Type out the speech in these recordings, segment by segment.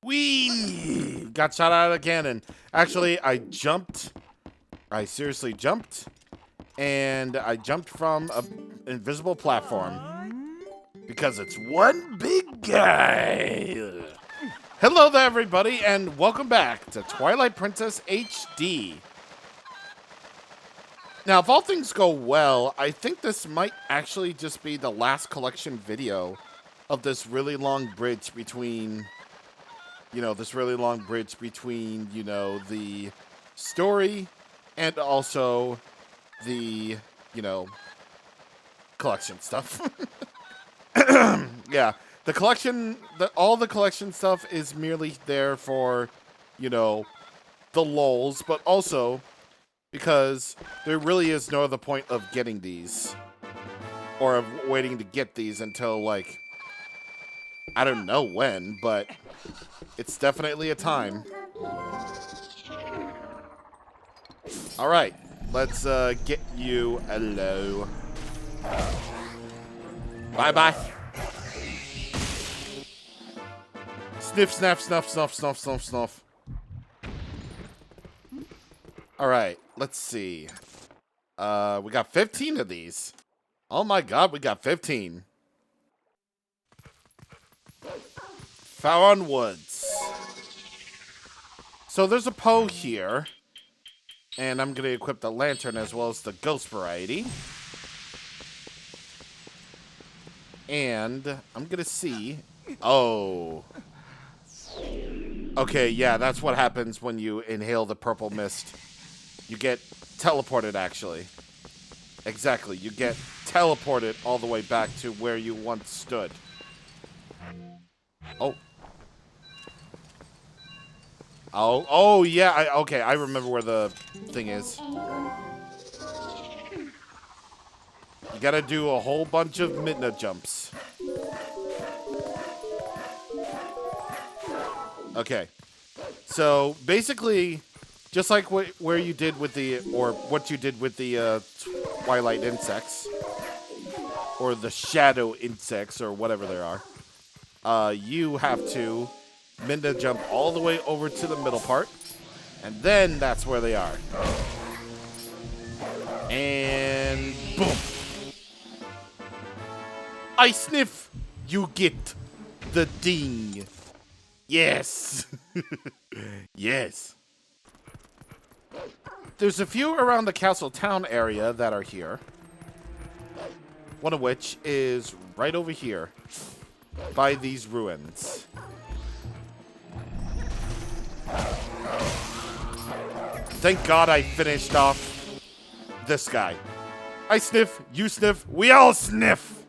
Whee! Got shot out of the cannon. Actually, I jumped. I seriously jumped. And I jumped from an invisible platform. Because it's one big guy. Hello there, everybody, and welcome back to Twilight Princess HD. Now, if all things go well, I think this might actually just be the last collection video of this really long bridge between, the story and also the, collection stuff. Yeah, the collection, all the collection stuff is merely there for, the lulz, but also because there really is no other point of getting these or of waiting to get these until, like, I don't know when, but it's definitely a time. All right, let's get you hello. Bye-bye. Sniff, snap, snuff, snuff, snuff, snuff, snuff. All right, let's see. We got 15 of these. Oh my god, we got 15. Farron Woods. So there's a Poe here. And I'm going to equip the lantern as well as the ghost variety. And I'm going to see... Oh. Okay, yeah, that's what happens when you inhale the purple mist. You get teleported, actually. Exactly, you get teleported all the way back to where you once stood. Oh. Oh, yeah, okay, I remember where the thing is. You gotta do a whole bunch of midnight jumps. Okay. So, basically, just like where you did with the, or what you did with the Twilight insects, or the shadow insects, or whatever there are, you have to midnight jump all the way over to the middle part, and then that's where they are. And boom. I sniff, you get the ding. Yes. Yes. There's a few around the castle town area that are here. One of which is right over here by these ruins. Thank God I finished off this guy. I sniff, you sniff, we all sniff.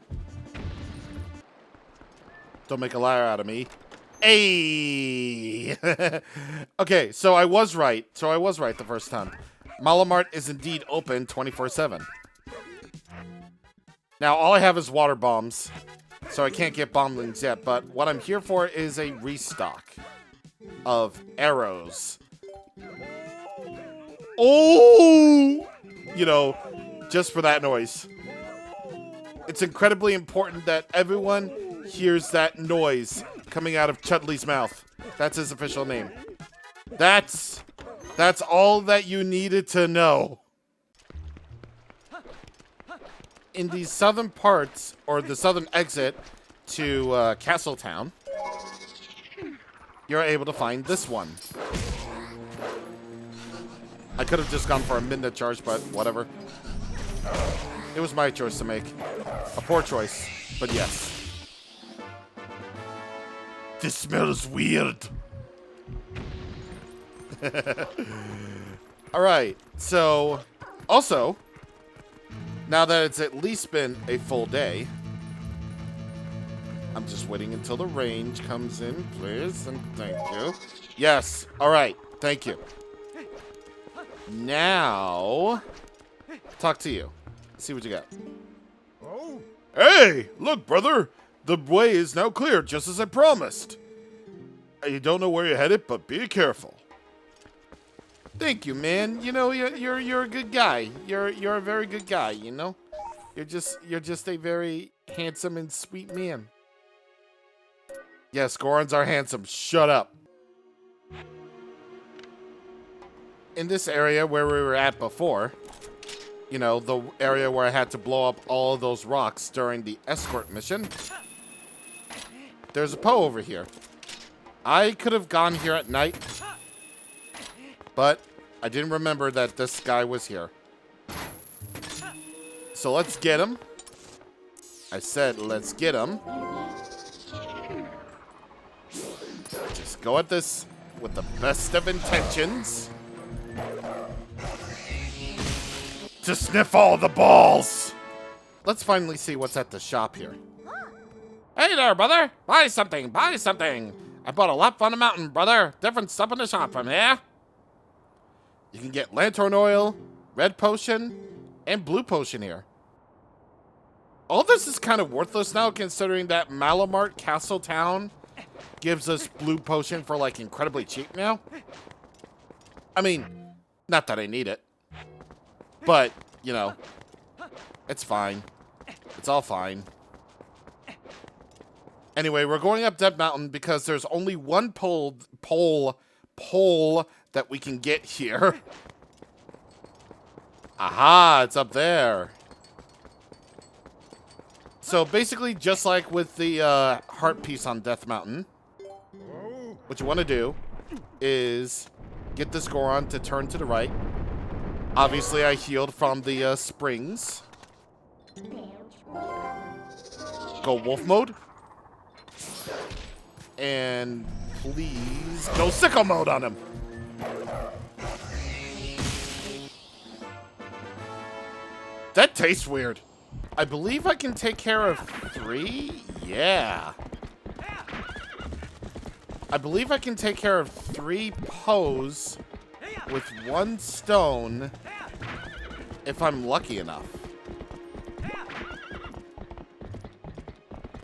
Don't make a liar out of me. Hey! Okay, so I was right. The first time. Malamart is indeed open 24/7. Now, all I have is water bombs, so I can't get bombings yet, but what I'm here for is a restock of arrows. Oh! Just for that noise. It's incredibly important that everyone hears that noise coming out of Chudley's mouth. That's his official name. That's all that you needed to know. In the southern parts, or the southern exit to Castletown, you're able to find this one. I could have just gone for a midnight charge, but whatever. It was my choice to make. A poor choice, but yes. This smells weird. Alright, so, also, now that it's at least been a full day, I'm just waiting until the range comes in, please, and thank you. Yes, alright, thank you. Now, talk to you. See what you got. Oh. Hey, look, brother. The way is now clear, just as I promised. You don't know where you're headed, but be careful. Thank you, man. You're a good guy. You're a very good guy. You're just a very handsome and sweet man. Yes, Gorons are handsome. Shut up. in this area where we were at before, you know, the area where I had to blow up all of those rocks during the escort mission, there's a Poe over here. I could have gone here at night, but I didn't remember that this guy was here. So let's get him. I said, let's get him. Just go at this with the best of intentions. To sniff all the balls. Let's finally see what's at the shop here. Hey there, brother. Buy something, buy something. I bought a lot on the mountain, brother. Different stuff in the shop from here. You can get lantern oil, red potion, and blue potion here. All this is kind of worthless now, considering that Malamart Castle Town gives us blue potion for, like, incredibly cheap now. I mean, not that I need it. But, you know, it's fine. It's all fine. Anyway, we're going up Dead Mountain because there's only one pole that we can get here. Aha, it's up there. So basically, just like with the heart piece on Death Mountain, what you want to do is get this Goron to turn to the right. Obviously, I healed from the springs. Go wolf mode. And please go sicko mode on him. That tastes weird. I believe I can take care of 3? Yeah. I believe I can take care of 3 Poes with 1 stone if I'm lucky enough.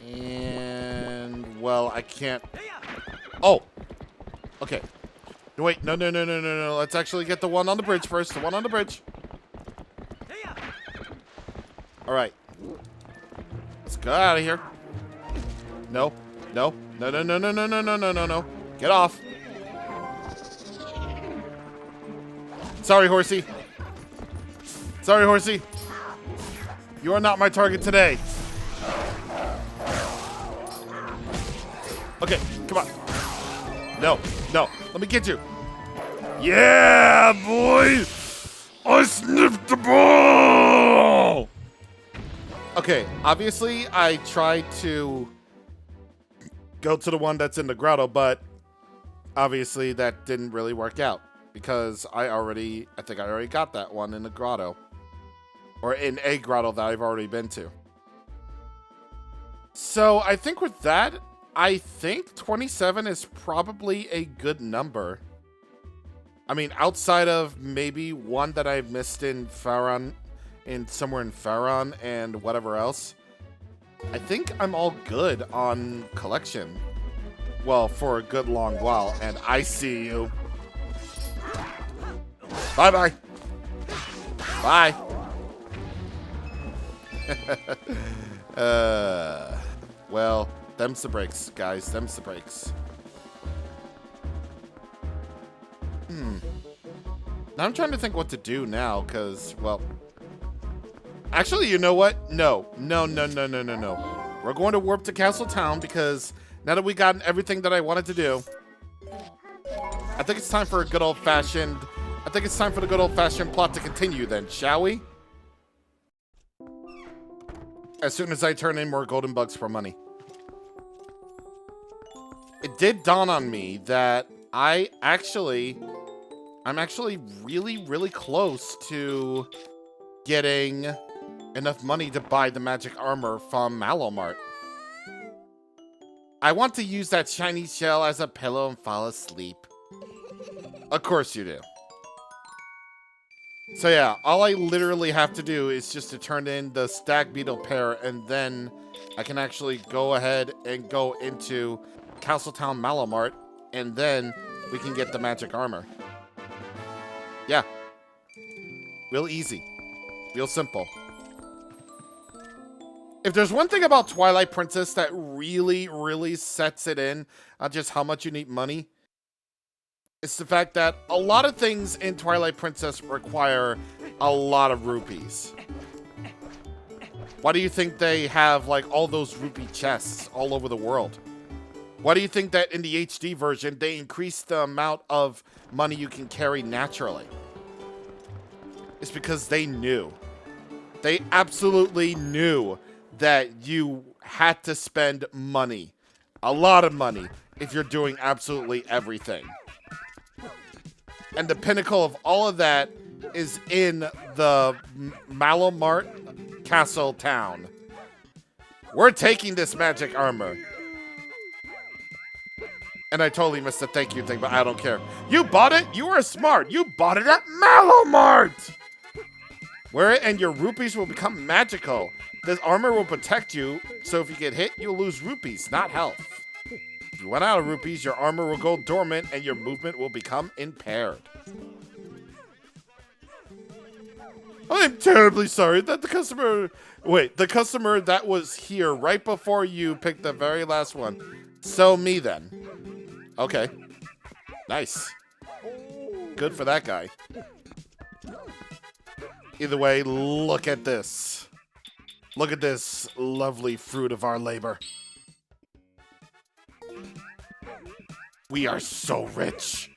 And, well, I can't. Oh! Okay. Wait, no. Let's actually get the one on the bridge first. The one on the bridge. Alright. Let's get out of here. No. Get off. Sorry, horsey. Sorry, horsey. You are not my target today. Okay, come on. No. Let me get you. Yeah, boy. I sniffed the ball. Okay, obviously I tried to go to the one that's in the grotto, but obviously that didn't really work out because I think I already got that one in the grotto. Or in a grotto that I've already been to. So I think with that, I think 27 is probably a good number. I mean, outside of maybe one that I've missed in Faron, somewhere in Faron and whatever else, I think I'm all good on collection. Well, for a good long while, and I see you. Bye-bye. Bye. Well, them's the breaks, guys. Them's the breaks. Now I'm trying to think what to do now, because, well... Actually, you know what? No. We're going to warp to Castle Town, because now that we got everything that I wanted to do, I think it's time for a good old-fashioned... I think it's time for the good old-fashioned plot to continue then, shall we? As soon as I turn in more golden bugs for money. It did dawn on me that I'm actually really, really close to getting enough money to buy the magic armor from Malamart. I want to use that shiny shell as a pillow and fall asleep. Of course you do. So yeah, all I literally have to do is just to turn in the stag beetle pair, and then I can actually go ahead and go into Castletown Malamart, and then we can get the magic armor. Yeah. Real easy. Real simple. If there's one thing about Twilight Princess that really, really sets it in on just how much you need money, It's the fact that a lot of things in Twilight Princess require a lot of rupees. Why do you think they have like all those rupee chests all over the world? Why do you think that in the HD version they increased the amount of money you can carry naturally? It's because they knew. They absolutely knew that you had to spend money. A lot of money if you're doing absolutely everything. And the pinnacle of all of that is in the Malamart Castle town. We're taking this magic armor. And I totally missed the thank you thing, but I don't care. You bought it? You were smart. You bought it at Malamart. Wear it and your rupees will become magical. This armor will protect you, so if you get hit, you'll lose rupees, not health. If you run out of rupees, your armor will go dormant and your movement will become impaired. I'm terribly sorry that the customer... Wait, the customer that was here right before you picked the very last one. So me then. Okay. Nice. Good for that guy. Either way, look at this. Look at this lovely fruit of our labor. We are so rich.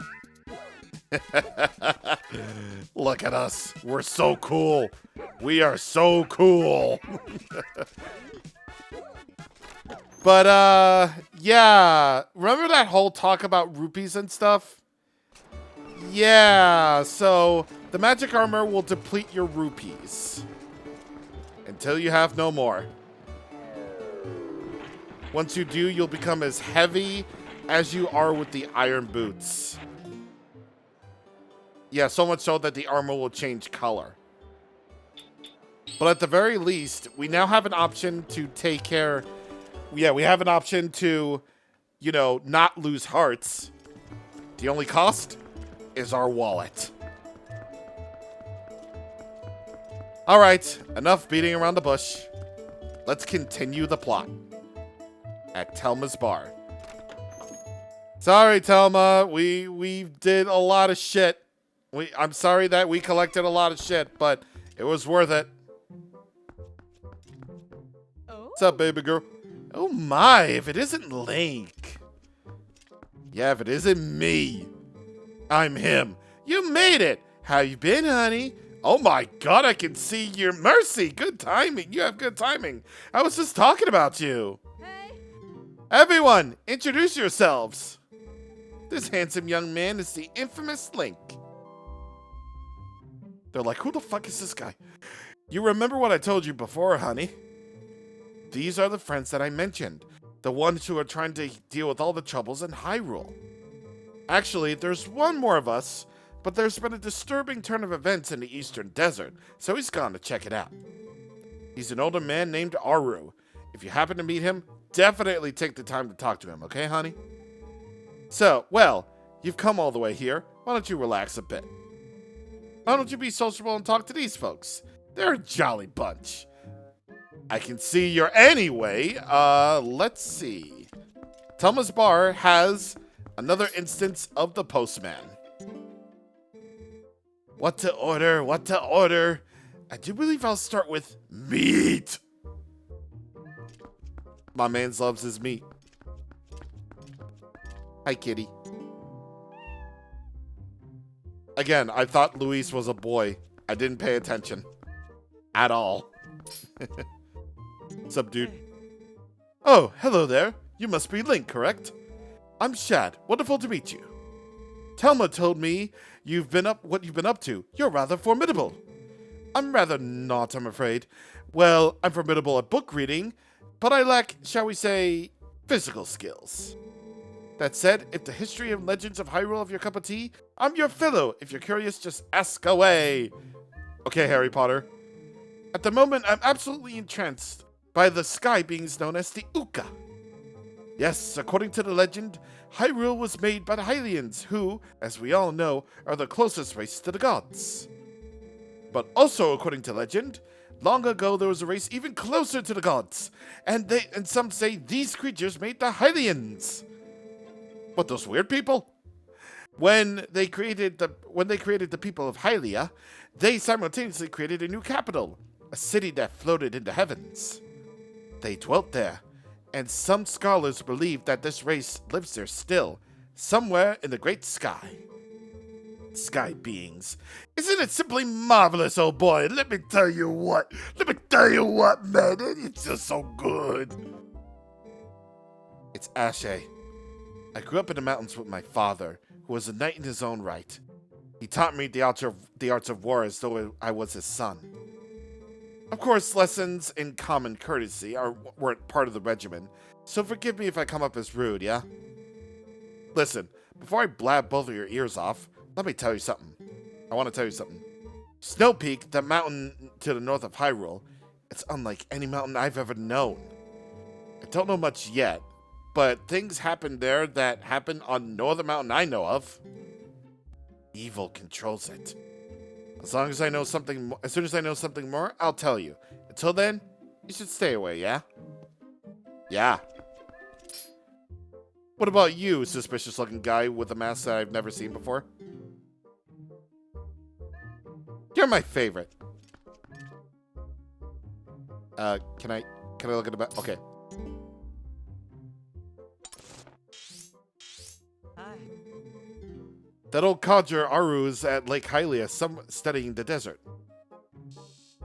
Look at us. We're so cool. We are so cool. But, yeah. Remember that whole talk about rupees and stuff? Yeah, so the magic armor will deplete your rupees until you have no more. Once you do, you'll become as heavy as you are with the iron boots. Yeah, so much so that the armor will change color. But at the very least, we now have an option to take care... Yeah, we have an option to, you know, not lose hearts. The only cost is our wallet. All right, enough beating around the bush. Let's continue the plot at Telma's bar. Sorry, Telma, we did a lot of shit. I'm sorry that we collected a lot of shit, but it was worth it. Oh? What's up, baby girl? Oh my, if it isn't Link. Yeah, if it isn't me. I'm him. You made it. How you been, honey? Oh my god, I can see your mercy. Good timing. You have good timing. I was just talking about you. Hey. Everyone, introduce yourselves. This handsome young man is the infamous Link. They're like, who the fuck is this guy? You remember what I told you before, honey? These are the friends that I mentioned. The ones who are trying to deal with all the troubles in Hyrule. Actually, there's one more of us, but there's been a disturbing turn of events in the Eastern Desert, so he's gone to check it out. He's an older man named Aru. If you happen to meet him, definitely take the time to talk to him, okay, honey? So, well, you've come all the way here. Why don't you relax a bit? Why don't you be sociable and talk to these folks? They're a jolly bunch. I can see you're anyway. Let's see. Telma's bar has another instance of the postman. What to order? What to order? I do believe I'll start with meat. My man loves his meat. Hi, kitty. Again, I thought Luis was a boy. I didn't pay attention. At all. What's up, dude? Oh, hello there. You must be Link, correct? I'm Shad. Wonderful to meet you. Telma told me what you've been up to. You're rather formidable. I'm rather not, I'm afraid. Well, I'm formidable at book reading, but I lack, shall we say, physical skills. That said, if the history and legends of Hyrule are your cup of tea, I'm your fellow. If you're curious, just ask away. Okay, Harry Potter. At the moment, I'm absolutely entranced by the sky beings known as the Uka. Yes, according to the legend, Hyrule was made by the Hylians, who, as we all know, are the closest race to the gods. But also, according to legend, long ago there was a race even closer to the gods, and some say these creatures made the Hylians. What, those weird people? When they created the people of Hylia, they simultaneously created a new capital, a city that floated in the heavens. They dwelt there, and some scholars believe that this race lives there still, somewhere in the great sky. Sky beings. Isn't it simply marvelous, oh boy? Let me tell you what, man. It's just so good. It's Ashe. I grew up in the mountains with my father, who was a knight in his own right. He taught me the arts of war as though I was his son. Of course, lessons in common courtesy weren't part of the regimen, so forgive me if I come up as rude, yeah? Listen, before I blab both of your ears off, let me tell you something. I want to tell you something. Snow Peak, the mountain to the north of Hyrule, it's unlike any mountain I've ever known. I don't know much yet, but things happen there that happen on no other mountain I know of. Evil controls it. As soon as I know something more, I'll tell you. Until then, you should stay away, yeah? Yeah. What about you, suspicious-looking guy with a mask that I've never seen before? You're my favorite. Can I look at the back? Okay. Hi. That old codger Aru is at Lake Hylia, studying the desert.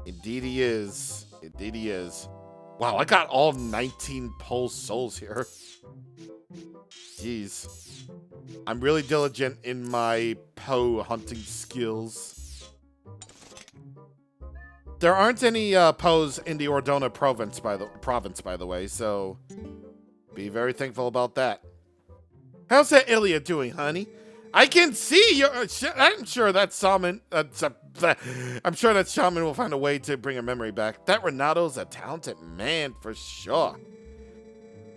Indeed he is. Indeed he is. Wow, I got all 19 Pole souls here. Jeez. I'm really diligent in my Poe hunting skills. There aren't any Poes in the Ordona province, by the way, so be very thankful about that. How's that Ilya doing, honey? I can see you. I'm sure that shaman. I'm sure that shaman will find a way to bring her memory back. That Renato's a talented man for sure.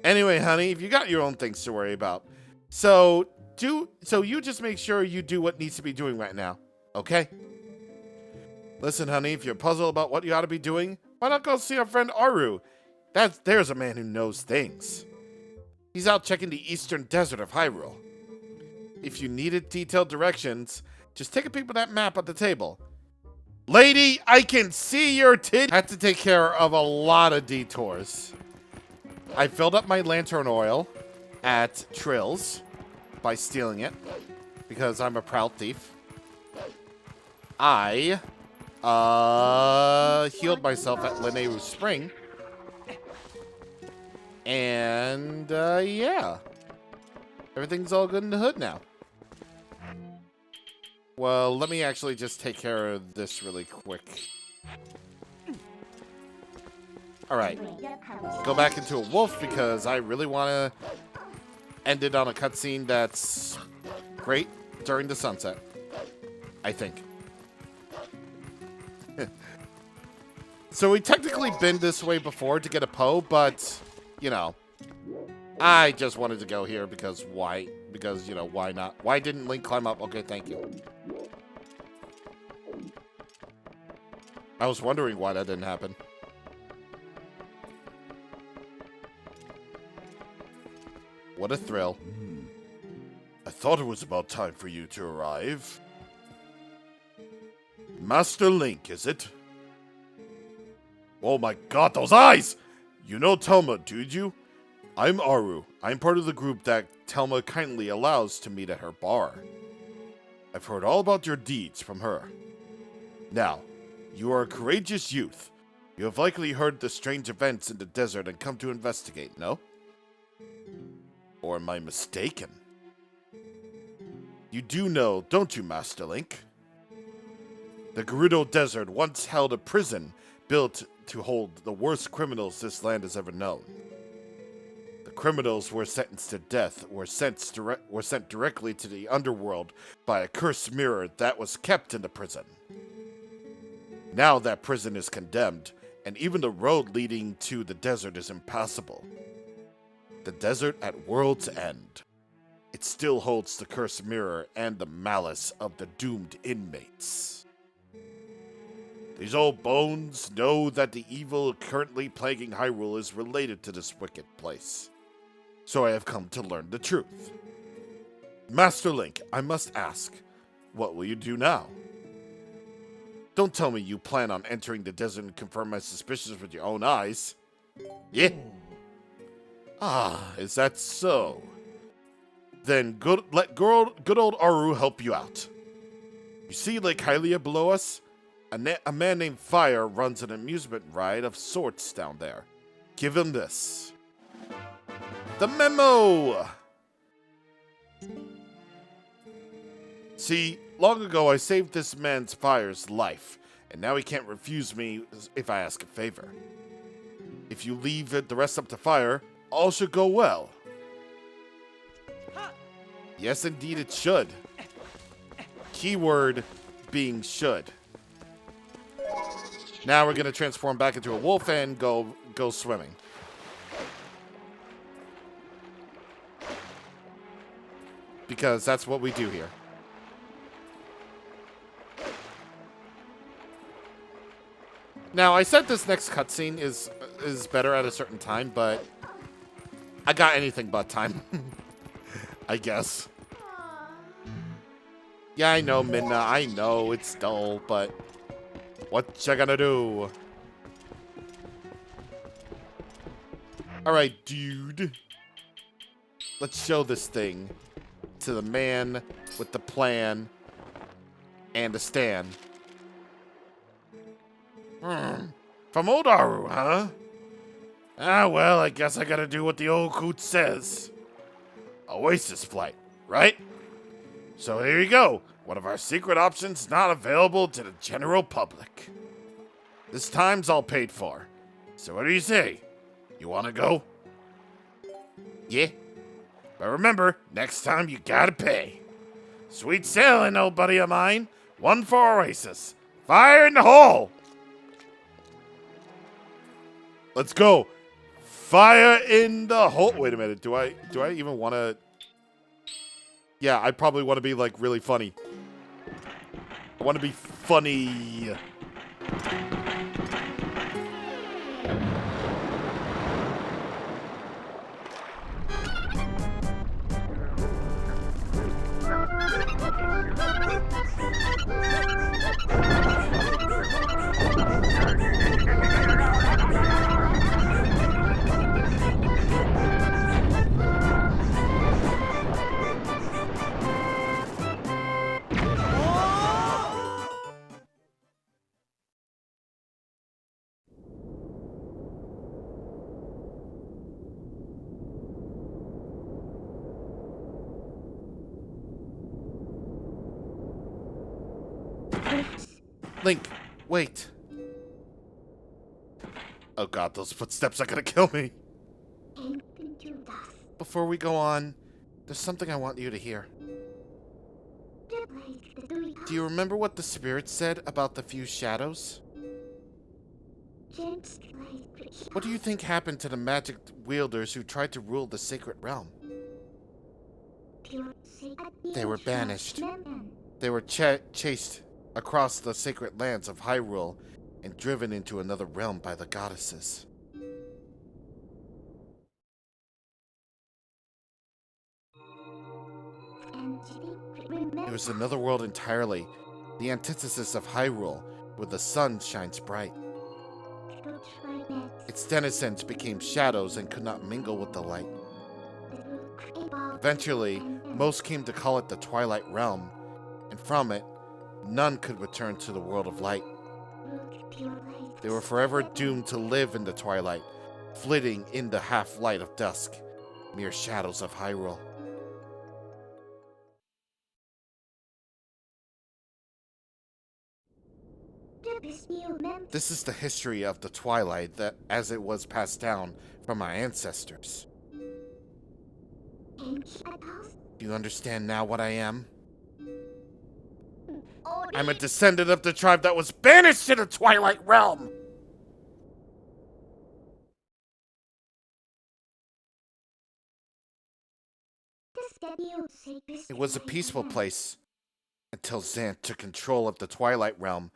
Anyway, honey, if you got your own things to worry about, so you just make sure you do what needs to be doing right now, okay? Listen, honey, if you're puzzled about what you ought to be doing, why not go see our friend Aru? There's a man who knows things. He's out checking the eastern desert of Hyrule. If you needed detailed directions, just take a peek at that map at the table. Lady, I can see your tit. I had to take care of a lot of detours. I filled up my lantern oil at Trill's by stealing it because I'm a proud thief. I healed myself at Linneu Spring. And yeah. Everything's all good in the hood now. Well, let me actually just take care of this really quick. Alright. Go back into a wolf because I really want to end it on a cutscene that's great during the sunset. I think. So we technically been this way before to get a Poe, but, you know, I just wanted to go here because why? Because, you know, why not? Why didn't Link climb up? Okay, thank you. I was wondering why that didn't happen. What a thrill. I thought it was about time for you to arrive. Master Link, is it? Oh my god, those eyes! You know Telma, do you? I'm Aru. I'm part of the group that Telma kindly allows to meet at her bar. I've heard all about your deeds from her. Now, you are a courageous youth. You have likely heard the strange events in the desert and come to investigate, no? Or am I mistaken? You do know, don't you, Master Link? The Gerudo Desert once held a prison built to hold the worst criminals this land has ever known. The criminals were sentenced to death, were sent directly to the underworld by a cursed mirror that was kept in the prison. Now that prison is condemned, and even the road leading to the desert is impassable. The desert at World's End. It still holds the cursed mirror and the malice of the doomed inmates. These old bones know that the evil currently plaguing Hyrule is related to this wicked place. So I have come to learn the truth. Master Link, I must ask, what will you do now? Don't tell me you plan on entering the desert and confirm my suspicions with your own eyes. Yeah? Ah, is that so? Then let good old Aru help you out. You see Lake Hylia below us? A man named Fire runs an amusement ride of sorts down there. Give him this. The memo! See, long ago I saved this man's Fire's life, and now he can't refuse me if I ask a favor. If you leave the rest up to Fire, all should go well. Yes, indeed it should. Keyword being should. Now we're gonna transform back into a wolf and go swimming. Because that's what we do here. Now, I said this next cutscene is better at a certain time, but I got anything but time. I guess. Yeah, I know, Minna. I know it's dull, but what you gonna do? Alright, dude. Let's show this thing to the man with the plan and the stand. From old Aru, huh? Ah, well, I guess I gotta do what the old coot says. Oasis flight, right? So here you go. One of our secret options not available to the general public. This time's all paid for. So what do you say? You wanna go? Yeah. But remember, next time you gotta pay. Sweet sailing, old buddy of mine. One for Oasis. Fire in the hole! Let's go. Fire in the hole. Wait a minute. Do I even want to? Yeah, I probably want to be like really funny. I want to be funny. Link, wait. Oh god, those footsteps are gonna kill me. Before we go on, there's something I want you to hear. Do you remember what the spirit said about the few shadows? What do you think happened to the magic wielders who tried to rule the sacred realm? They were banished. They were chased across the sacred lands of Hyrule and driven into another realm by the goddesses. It was another world entirely, the antithesis of Hyrule, where the sun shines bright. Its denizens became shadows and could not mingle with the light. Eventually, most came to call it the Twilight Realm, and from it, none could return to the world of light. They were forever doomed to live in the twilight, flitting in the half-light of dusk, mere shadows of Hyrule. This is the history of the Twilight that, as it was passed down from our ancestors. Do you understand now what I am? I'm a descendant of the tribe that was banished to the Twilight Realm! It was a peaceful place until Zant took control of the Twilight Realm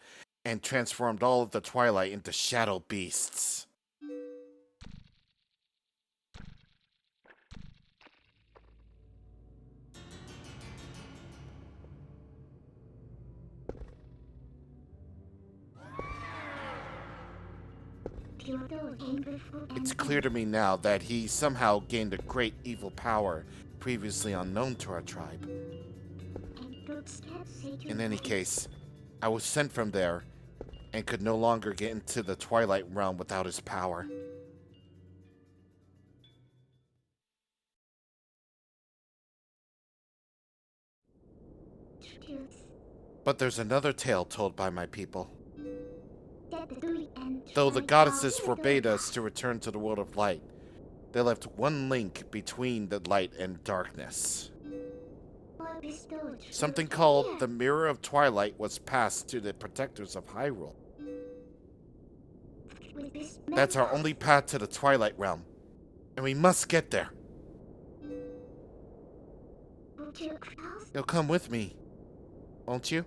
and transformed all of the Twilight into shadow beasts. It's clear to me now that he somehow gained a great evil power previously unknown to our tribe. In any case, I was sent from there and could no longer get into the Twilight realm without his power. But there's another tale told by my people. Though the goddesses forbade us to return to the world of light, they left one link between the light and darkness. Something called the Mirror of Twilight was passed to the protectors of Hyrule. That's our only path to the Twilight realm, and we must get there. You'll come with me, won't you?